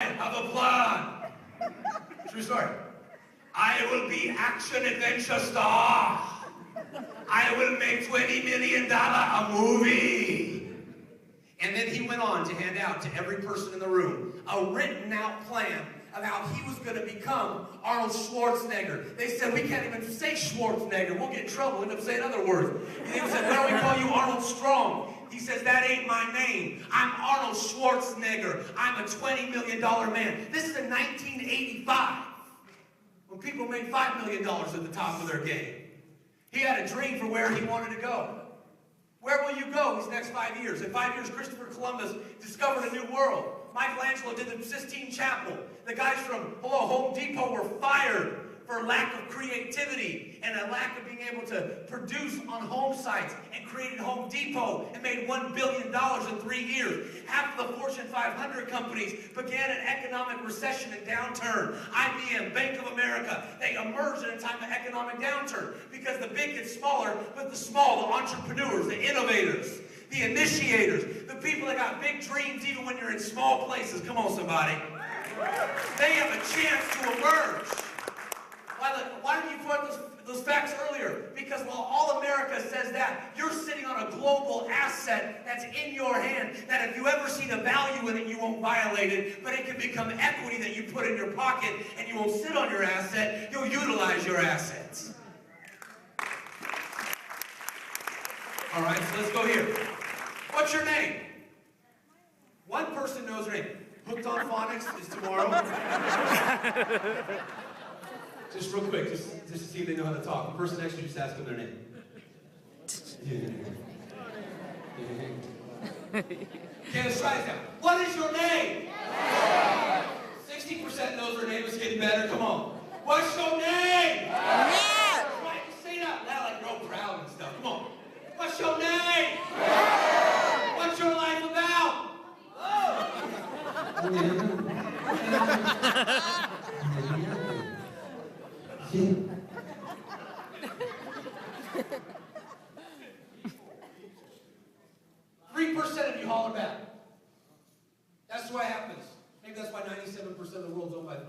have a plan. True story. I will be action adventure star. I will make $20 million a movie. And then he went on to hand out to every person in the room a written out plan of how he was going to become Arnold Schwarzenegger. They said, we can't even say Schwarzenegger. We'll get in trouble. End up saying other words. And they said, why don't we call you Arnold Strong? He says, that ain't my name. I'm Arnold Schwarzenegger. I'm a $20 million man. This is in 1985, when people made $5 million at the top of their game. He had a dream for where he wanted to go. Where will you go these next 5 years? In 5 years, Christopher Columbus discovered a new world. Michelangelo did the Sistine Chapel. The guys from Home Depot were fired for lack of creativity and a lack of being able to produce on home sites, and created Home Depot and made $1 billion in 3 years. Half of the Fortune 500 companies began an economic recession and downturn. IBM, Bank of America, they emerged in a time of economic downturn because the big get smaller, but the small, the entrepreneurs, the innovators, the initiators, the people that got big dreams even when you're in small places. Come on, somebody. They have a chance to emerge. Why did you put those facts earlier? Because while all America says that, you're sitting on a global asset that's in your hand, that if you ever see the value in it, you won't violate it, but it can become equity that you put in your pocket, and you won't sit on your asset, you'll utilize your assets. All right, so let's go here. What's your name? One person knows her name. Hooked on Phonics is tomorrow. Just real quick, just to see if they know how to talk. The person next to you, just ask them their name. Okay, let's try this out. What is your name? 60% knows their name. Is getting better. Come on. What's your name? Right, just say it out loud like real proud and stuff. Come on. What's your name? What's your life about? 3% of you holler back. That's what happens. Maybe that's why 97% of the world's owned by 3%.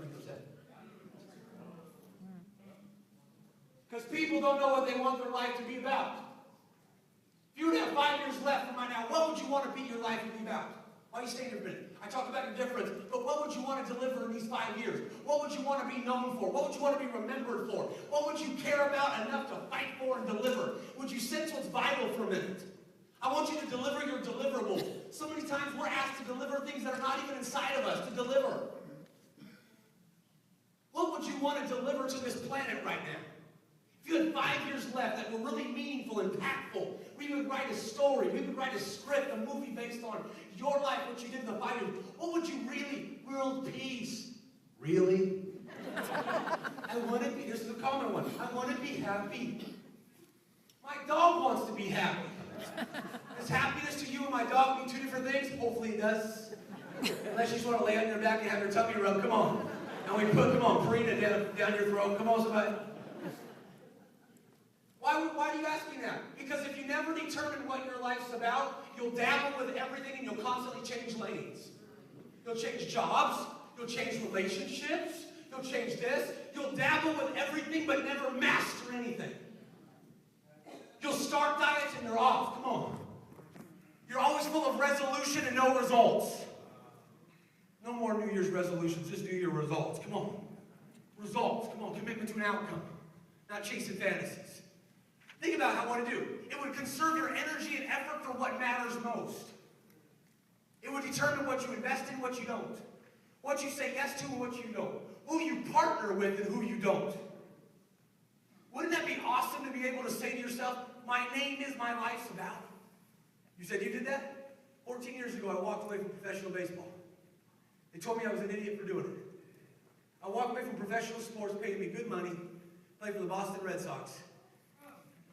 Because people don't know what they want their life to be about. If you would have 5 years left from right now, what would you want to be your life to be about? Why are you staying here a minute? I talk about your difference, but what would you want to deliver in these 5 years? What would you want to be known for? What would you want to be remembered for? What would you care about enough to fight for and deliver? Would you sense what's vital for a minute? I want you to deliver your deliverables. So many times we're asked to deliver things that are not even inside of us to deliver. What would you want to deliver to this planet right now? If you had 5 years left that were really meaningful, impactful, we would write a story, we would write a script, a movie based on your life, what you did in the 5 years. What would you really, world peace? Really? I want to be, this is a common one, I want to be happy. My dog wants to be happy. Does happiness to you and my dog mean two different things? Hopefully it does. Unless you just want to lay on your back and have your tummy rubbed, come on. And we put, come on, Purina down your throat, come on somebody. Why are you asking that? Because if you never determine what your life's about, you'll dabble with everything and you'll constantly change lanes. You'll change jobs, you'll change relationships, you'll change this. You'll dabble with everything but never master anything. You'll start diets and they're off. Come on. You're always full of resolution and no results. No more New Year's resolutions, just New Year results. Come on. Results. Come on. Commitment to an outcome. Not chasing fantasies. Think about how I want to do. It would conserve your energy and effort for what matters most. It would determine what you invest in, what you don't. What you say yes to and what you don't. Who you partner with and who you don't. Wouldn't that be awesome to be able to say to yourself, my name is my life's about? You said you did that? 14 years ago, I walked away from professional baseball. They told me I was an idiot for doing it. I walked away from professional sports, paid me good money, played for the Boston Red Sox.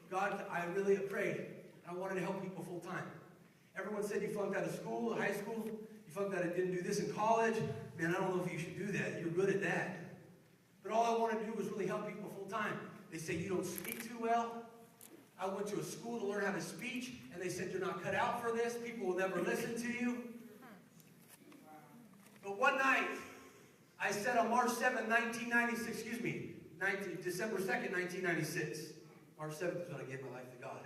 God, I really prayed. I wanted to help people full time. Everyone said you flunked out of school, high school. You flunked out of didn't do this in college. Man, I don't know if you should do that. You're good at that. But all I wanted to do was really help people full time. They say you don't speak too well. I went to a school to learn how to speak, and they said you're not cut out for this. People will never listen to you. But one night, I said on March 7th, 1996, December 2nd, 1996. March 7th is when I gave my life to God.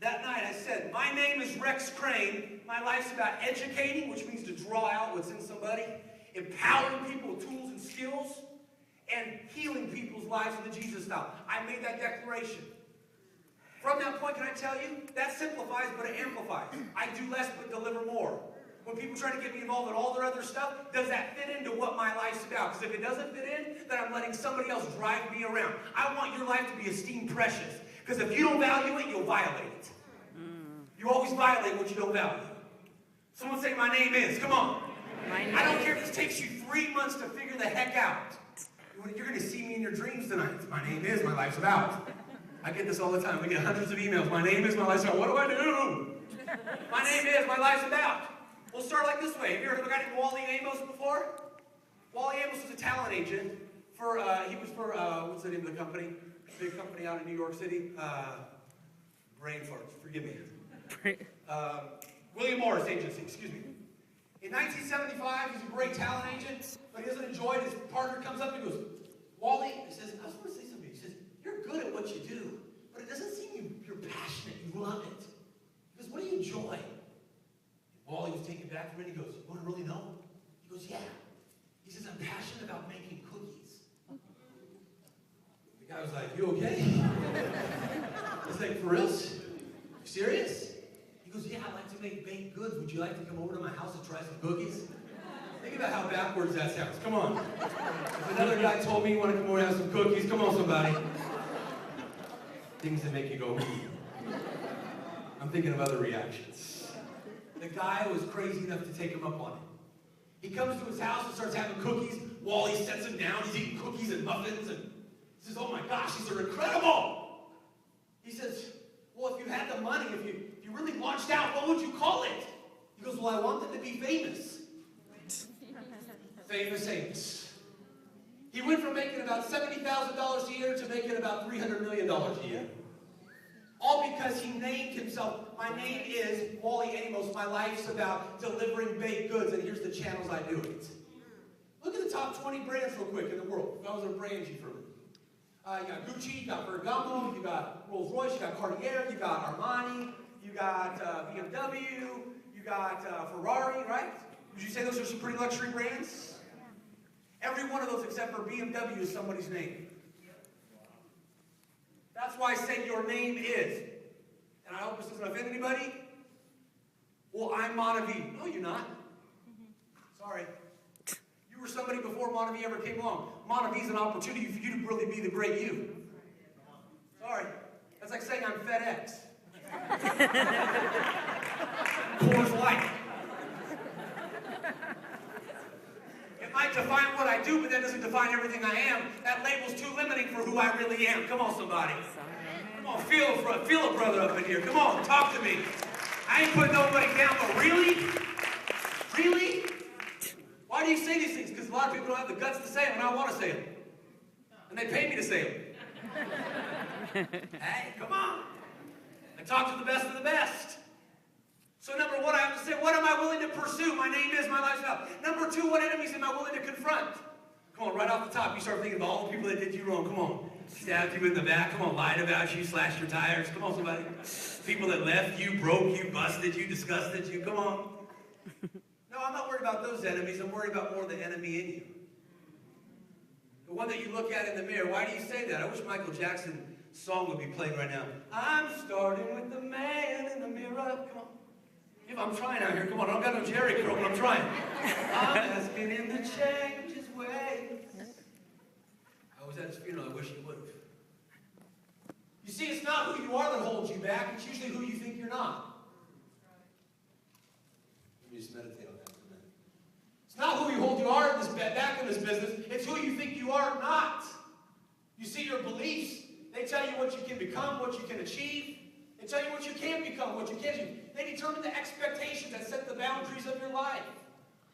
That night I said, my name is Rex Crain. My life's about educating, which means to draw out what's in somebody, empowering people with tools and skills, and healing people's lives with the Jesus style. I made that declaration. From that point, can I tell you, that simplifies, but it amplifies. I do less, but deliver more. When people try to get me involved in all their other stuff, does that fit into what my life's about? Because if it doesn't fit in, then I'm letting somebody else drive me around. I want your life to be esteemed precious. Because if you don't value it, you'll violate it. You always violate what you don't value. Someone say, my name is. Come on. I don't care if this takes you 3 months to figure the heck out. You're going to see me in your dreams tonight. My name is, my life's about. I get this all the time. We get hundreds of emails. My name is, my life's about. What do I do? My name is, my life's about. We'll start like this way. Have you heard of a guy named Wally Amos before? Wally Amos was a talent agent for, what's the name of the company? Big company out in New York City. Brain farts, forgive me. William Morris Agency, excuse me. In 1975, he's a great talent agent, but he doesn't enjoy it. His partner comes up and goes, Wally, he says, I just want to say something. He says, you're good at what you do, but it doesn't seem you're passionate. You love it. He goes, what do you enjoy? Wally was taken back from it. He goes, you want to really know? He goes, yeah. He says, I'm passionate about making cookies. The guy was like, you okay? I was like, for reals? You serious? He goes, yeah, I like to make baked goods. Would you like to come over to my house and try some cookies? Think about how backwards that sounds. Come on. If another guy told me he wanted to come over and have some cookies, come on, somebody. Things that make you go, I'm thinking of other reactions. The guy was crazy enough to take him up on it. He comes to his house and starts having cookies. Wally sets him down. He's eating cookies and muffins. And he says, oh my gosh, these are incredible. He says, well, if you had the money, if you really launched out, what would you call it? He goes, well, I want them to be famous. Famous Amos. He went from making about $70,000 a year to making about $300 million a year. All because he named himself. My name is Wally Amos. My life's about delivering baked goods, and here's the channels I do it. Look at the top 20 brands real quick in the world. If I was a brand you for me. You got Gucci, you got Ferragamo, you got Rolls Royce, you got Cartier, you got Armani, you got BMW, you got Ferrari, right? Would you say those are some pretty luxury brands? Every one of those except for BMW is somebody's name. That's why I say your name is. And I hope this doesn't offend anybody. Well, I'm MonaVie. No, you're not. Sorry. You were somebody before MonaVie ever came along. MonaVie is an opportunity for you to really be the great you. Sorry. That's like saying I'm FedEx. Coors Light. It might define what I do, but that doesn't define everything I am. That label's too limiting for who I really am. Come on, somebody. Come on, feel a brother up in here. Come on, talk to me. I ain't putting nobody down, but really? Really? Why do you say these things? Because a lot of people don't have the guts to say them, and I want to say them. And they pay me to say them. Hey, come on. I talk to the best of the best. So number one, I have to say, what am I willing to pursue? My name is, my lifestyle. Number two, what enemies am I willing to confront? Come on, right off the top, you start thinking of all the people that did you wrong. Come on. Stabbed you in the back. Come on, lied about you, slashed your tires. Come on, somebody. People that left you, broke you, busted you, disgusted you. Come on. No, I'm not worried about those enemies. I'm worried about more the enemy in you. The one that you look at in the mirror. Why do you say that? I wish Michael Jackson's song would be playing right now. I'm starting with the man in the mirror. Come on. I'm trying out here. Come on, I don't got no Jerry curl, but I'm trying. I'm asking him to change his ways. I was at his funeral. I wish he would have. You see, it's not who you are that holds you back. It's usually who you think you're not. Let me just meditate on that for a minute. It's not who you hold you are back in this business. It's who you think you are not. You see, your beliefs, they tell you what you can become, what you can achieve. They tell you what you can't become, what you can't achieve. They determine the expectations that set the boundaries of your life.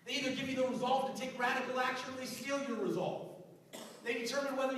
They either give you the resolve to take radical action or they steal your resolve. They determine whether